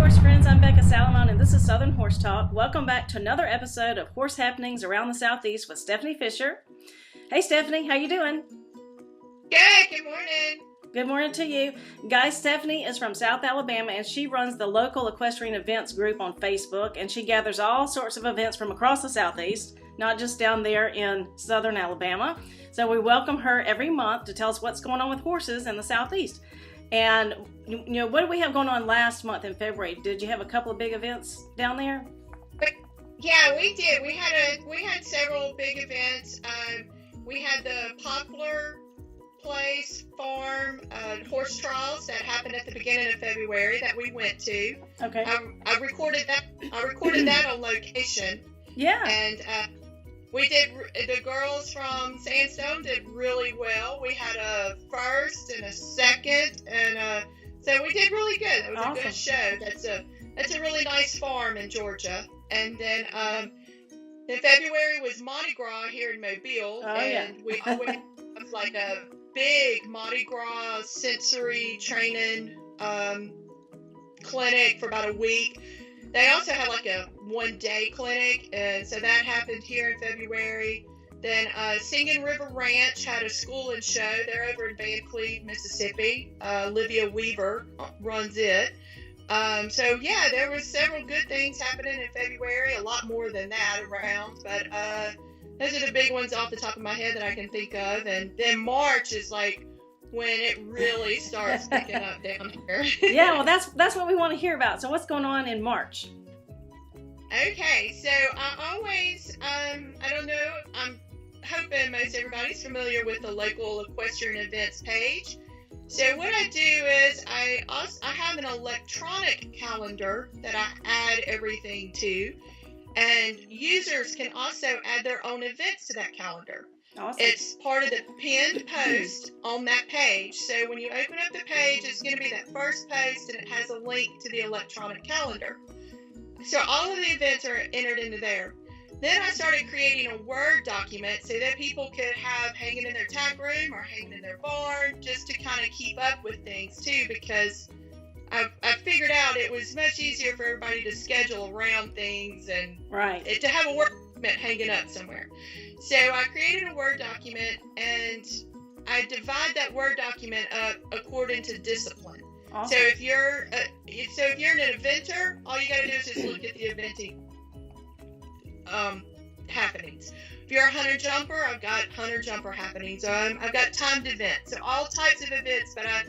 horse friends, I'm Becca Salamone and this is Southern Horse Talk. Welcome back to another episode of Horse Happenings Around the Southeast with Stephanie Fisher. Hey Stephanie, how you doing? Good morning. Good morning to you. Guys, Stephanie is from South Alabama and she runs the local equestrian events group on Facebook, and she gathers all sorts of events from across the Southeast, not just down there in Southern Alabama. So we welcome her every month to tell us what's going on with horses in the Southeast. And, you know, what did we have going on last month in February? Did you have a couple of big events down there? Yeah, we did. We had several big events. We had the Poplar Place Farm horse trials that happened at the beginning of February that we went to. Okay. I recorded that on location. Yeah. And we did. The girls from Sandstone did really well. We had a first and a second, and so we did really good. It was awesome. A good show. That's a really nice farm in Georgia. And then in February was Mardi Gras here in Mobile, we always have like a big Mardi Gras sensory training clinic for about a week. They also had like a one-day clinic, and so that happened here in February. Then Singing River Ranch had a school and show. They're over in Van Cleve, Mississippi. Olivia Weaver runs it. So yeah, there were several good things happening in February, a lot more than that around, but those are the big ones off the top of my head that I can think of. And then March is like when it really starts picking up down here. Yeah, well, that's what we want to hear about. So what's going on in March? Okay, so I always, I don't know, I'm hoping most everybody's familiar with the local equestrian events page. So what I do is I have an electronic calendar that I add everything to, and users can also add their own events to that calendar. Awesome. It's part of the pinned post on that page. So when you open up the page, it's going to be that first post, and it has a link to the electronic calendar. So all of the events are entered into there. Then I started creating a Word document so that people could have hanging in their tack room or hanging in their barn, just to kind of keep up with things too, because I figured out it was much easier for everybody to schedule around things and to have a Word document hanging up somewhere. So I created a Word document, and I divide that Word document up according to discipline. Awesome. So if you're an eventer, all you got to do is just look at the eventing happenings. If you're a hunter jumper, I've got hunter jumper happenings. I've got timed events, so all types of events, but I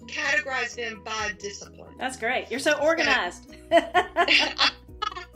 categorize them by discipline. That's great. You're so organized.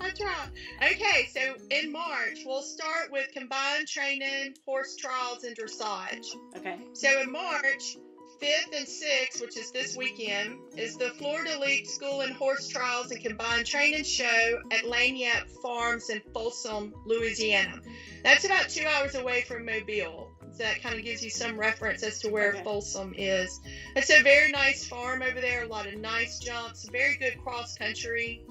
I try. Okay, so in March, we'll start with combined training, horse trials, and dressage. Okay. So in March 5th and 6th, which is this weekend, is the Florida Elite School and Horse Trials and Combined Training Show at Lagniappe Farms in Folsom, Louisiana. That's about 2 hours away from Mobile. So that kind of gives you some reference as to where Folsom is. It's a very nice farm over there, a lot of nice jumps, very good cross-country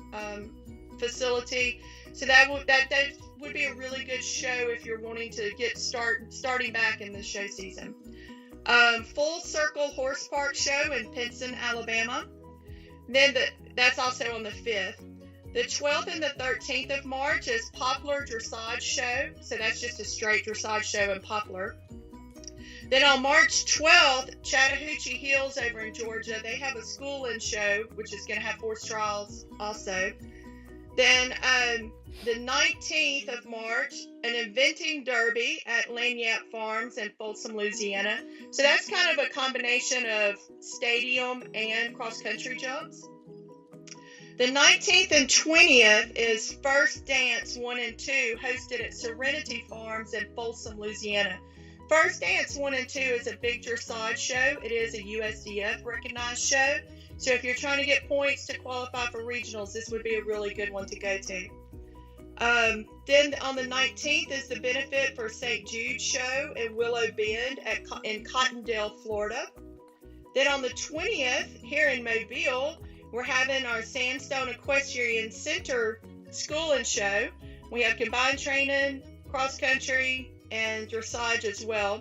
facility. So that would be a really good show if you're wanting to get starting back in the show season. Full Circle Horse Park Show in Pinson, Alabama. Then that's also on the 5th. The 12th and the 13th of March is Poplar Dressage Show. So that's just a straight dressage show in Poplar. Then on March 12th, Chattahoochee Hills over in Georgia, they have a school and show, which is going to have horse trials also. Then the 19th of March, an eventing derby at Lagniappe Farms in Folsom, Louisiana. So that's kind of a combination of stadium and cross-country jumps. The 19th and 20th is First Dance 1 and 2, hosted at Serenity Farms in Folsom, Louisiana. First Dance 1 and 2 is a big dressage show. It is a USDF recognized show. So if you're trying to get points to qualify for regionals, this would be a really good one to go to. Then on the 19th is the benefit for St. Jude show in Willow Bend in Cottondale, Florida. Then on the 20th, here in Mobile, we're having our Sandstone Equestrian Center school and show. We have combined training, cross country, and dressage as well.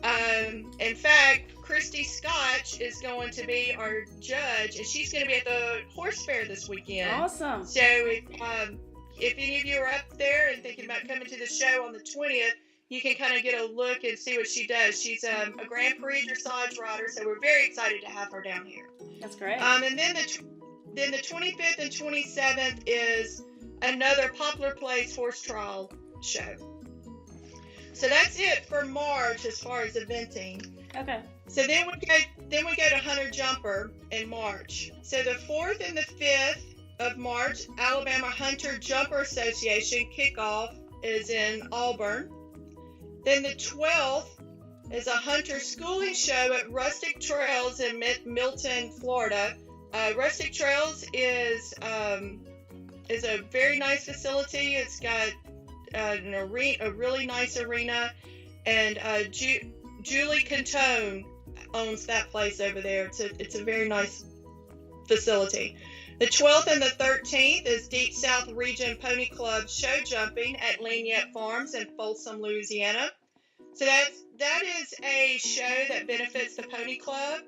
In fact, Christy Scotch is going to be our judge, and she's going to be at the horse fair this weekend. Awesome. So if any of you are up there and thinking about coming to the show on the 20th, you can kind of get a look and see what she does. She's a Grand Prix dressage rider, so we're very excited to have her down here. That's great. And then the 25th and 27th is another Poplar Place horse trial show. So that's it for March as far as eventing. Okay. So then we go to Hunter Jumper in March. So the 4th and the 5th of March, Alabama Hunter Jumper Association kickoff is in Auburn. Then the 12th is a hunter schooling show at Rustic Trails in Milton, Florida. Rustic Trails is a very nice facility. It's got an arena, a really nice arena, and Julie Cantone owns that place over there. It's a very nice facility. The 12th and the 13th is Deep South Region Pony Club show jumping at Laniette Farms in Folsom, Louisiana. So that is a show that benefits the Pony Club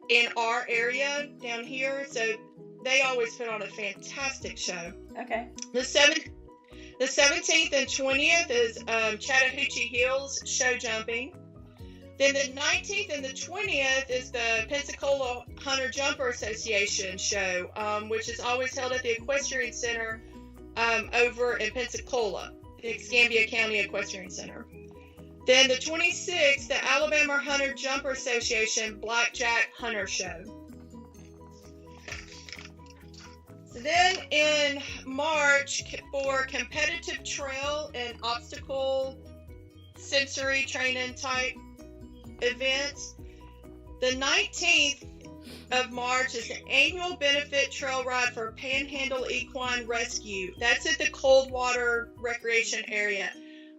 in our area down here. So they always put on a fantastic show. Okay. The 17th and 20th is Chattahoochee Hills show jumping. Then the 19th and the 20th is the Pensacola Hunter Jumper Association show, which is always held at the Equestrian Center over in Pensacola, the Escambia County Equestrian Center. Then the 26th, the Alabama Hunter Jumper Association Blackjack Hunter Show. So then in March, for competitive trail and obstacle sensory training type events, the 19th of March is the annual benefit trail ride for Panhandle Equine Rescue. That's at the Coldwater Recreation Area.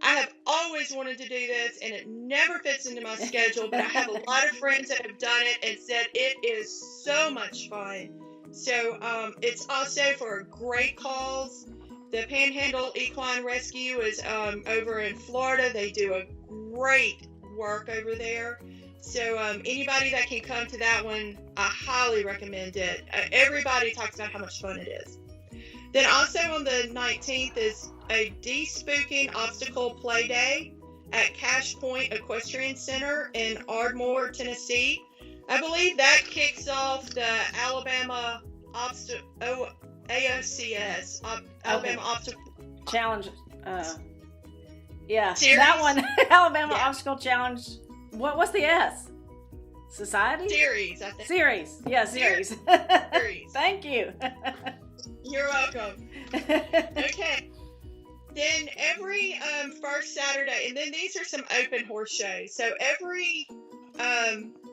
I have always wanted to do this, and it never fits into my schedule, but I have a lot of friends that have done it and said it is so much fun. So it's also for a great cause. The Panhandle Equine Rescue is over in Florida. They do a great work over there. So anybody that can come to that one, I highly recommend it. Everybody talks about how much fun it is. Then also on the 19th is a de-spooking obstacle play day at Cash Point Equestrian Center in Ardmore, Tennessee. I believe that kicks off the Alabama AOCS, Alabama Obstacle Challenge. Yeah, Series? that one. Alabama Yeah. Obstacle Challenge. What's the S? Society? Series, I think. Series. Yeah, series. Series. Thank you. You're welcome. Okay. Then every first Saturday, and then these are some open horse shows. So every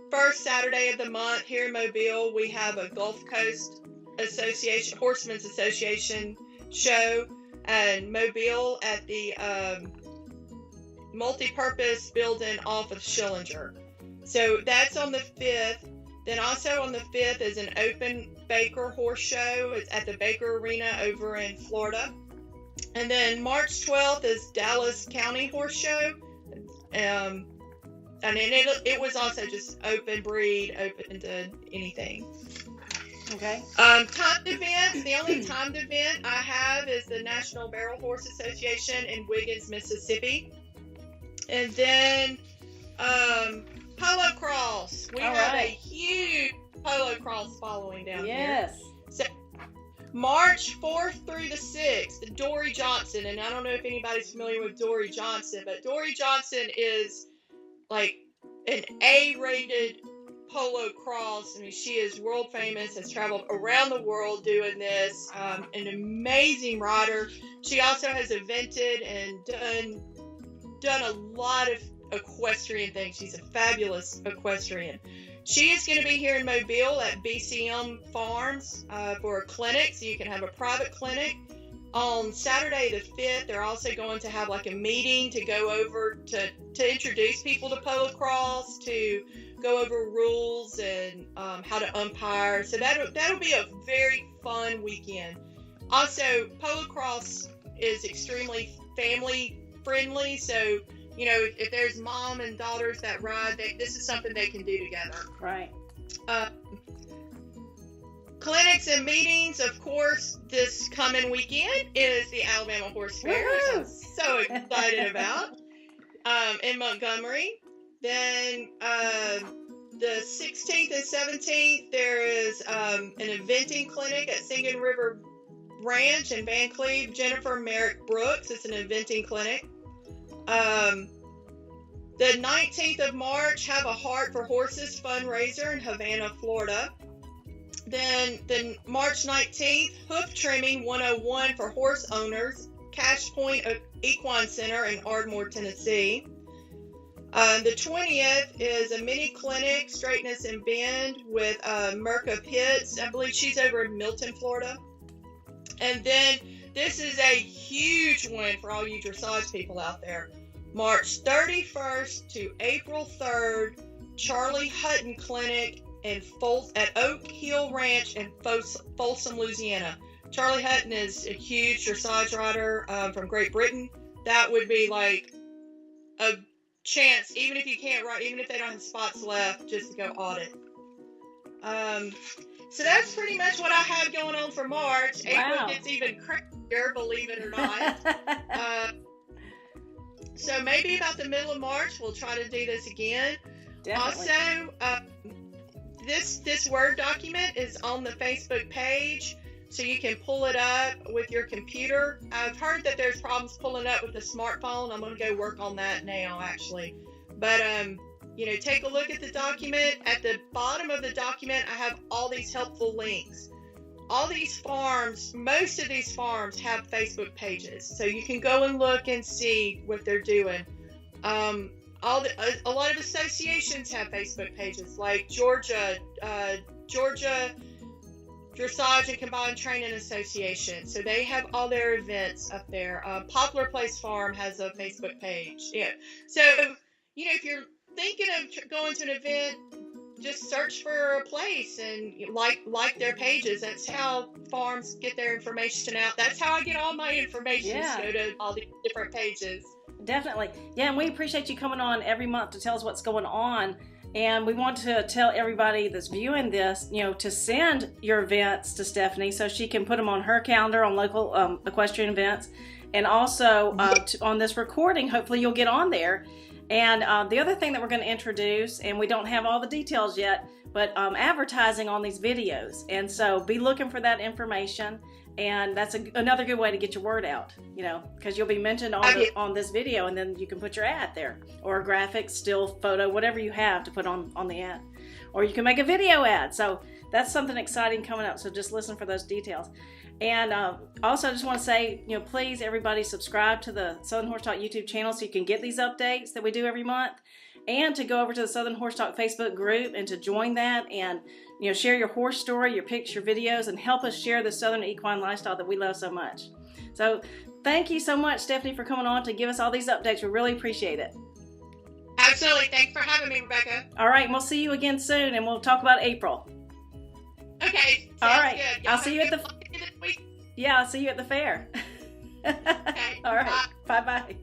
first Saturday of the month here in Mobile, we have a Gulf Coast Association, Horsemen's Association show in Mobile at the multi-purpose building off of Schillinger. So that's on the 5th. Then also on the 5th is an open Baker horse show. It's at the Baker Arena over in Florida. And then March 12th is Dallas County Horse Show. And then it was also just open breed, open to anything. Okay. Timed events. The only timed event I have is the National Barrel Horse Association in Wiggins, Mississippi. And then Polo Cross. We have a huge Polo Cross following down here. Yes. So March 4th through the 6th, Dory Johnson. And I don't know if anybody's familiar with Dory Johnson, but Dory Johnson is like an A-rated polo cross. I mean, she is world famous, has traveled around the world doing this. An amazing rider. She also has evented and done a lot of equestrian things. She's a fabulous equestrian. She is going to be here in Mobile at BCM Farms for a clinic, so you can have a private clinic. On Saturday the 5th, they're also going to have like a meeting to go over to introduce people to Polo Cross, to go over rules and how to umpire. So that'll be a very fun weekend. Also, Polo Cross is extremely family friendly, so if there's mom and daughters that ride, this is something they can do together. Right. Clinics and meetings, of course, this coming weekend is the Alabama Horse Fair, which I'm so excited about, in Montgomery. Then the 16th and 17th, there is an eventing clinic at Singing River Ranch in Van Cleve. Jennifer Merrick Brooks. It's an eventing clinic. The 19th of March, Have a Heart for Horses fundraiser in Havana, Florida. Then March 19th, Hoof Trimming 101 for horse owners, Cash Point Equine Center in Ardmore, Tennessee. The 20th is a mini clinic, Straightness and Bend, with Merca Pitts. I believe she's over in Milton, Florida. And then this is a huge one for all you dressage people out there. March 31st to April 3rd, Charlie Hutton Clinic at Oak Hill Ranch in Folsom, Louisiana. Charlie Hutton is a huge dressage rider from Great Britain. That would be like a chance, even if you can't ride, even if they don't have spots left, just to go audit. So that's pretty much what I have going on for March. Wow. April gets even crazier, believe it or not. So maybe about the middle of March, we'll try to do this again. Definitely. Also, this Word document is on the Facebook page, so you can pull it up with your computer. I've heard that there's problems pulling up with the smartphone. I'm going to go work on that now, actually. But, take a look at the document. At the bottom of the document, I have all these helpful links. All these farms, most of these farms have Facebook pages, so you can go and look and see what they're doing. A lot of associations have Facebook pages, like Georgia Dressage and Combined Training Association. So they have all their events up there. Poplar Place Farm has a Facebook page. Yeah. So, if you're thinking of going to an event, just search for a place and like their pages. That's how farms get their information out. That's how I get all my information. Yeah. Go to all the different pages. Definitely. Yeah, and we appreciate you coming on every month to tell us what's going on. And we want to tell everybody that's viewing this, to send your events to Stephanie so she can put them on her calendar on local equestrian events. And also on this recording, hopefully you'll get on there. And the other thing that we're going to introduce, and we don't have all the details yet, but advertising on these videos. And so be looking for that information. And that's another good way to get your word out, because you'll be mentioned on this video, and then you can put your ad there, or a graphic, still photo, whatever you have to put on the ad. Or you can make a video ad. So that's something exciting coming up. So just listen for those details. And also I just want to say, please everybody subscribe to the Southern Horse Talk YouTube channel so you can get these updates that we do every month. And to go over to the Southern Horse Talk Facebook group and to join that and share your horse story, your pics, your videos, and help us share the Southern equine lifestyle that we love so much. So thank you so much, Stephanie, for coming on to give us all these updates. We really appreciate it. Absolutely. Thanks for having me, Rebecca. All right. And we'll see you again soon, and we'll talk about April. Okay. All right. Good. I'll see you at the... this week. Yeah, I'll see you at the fair. Okay. All right. Bye-bye.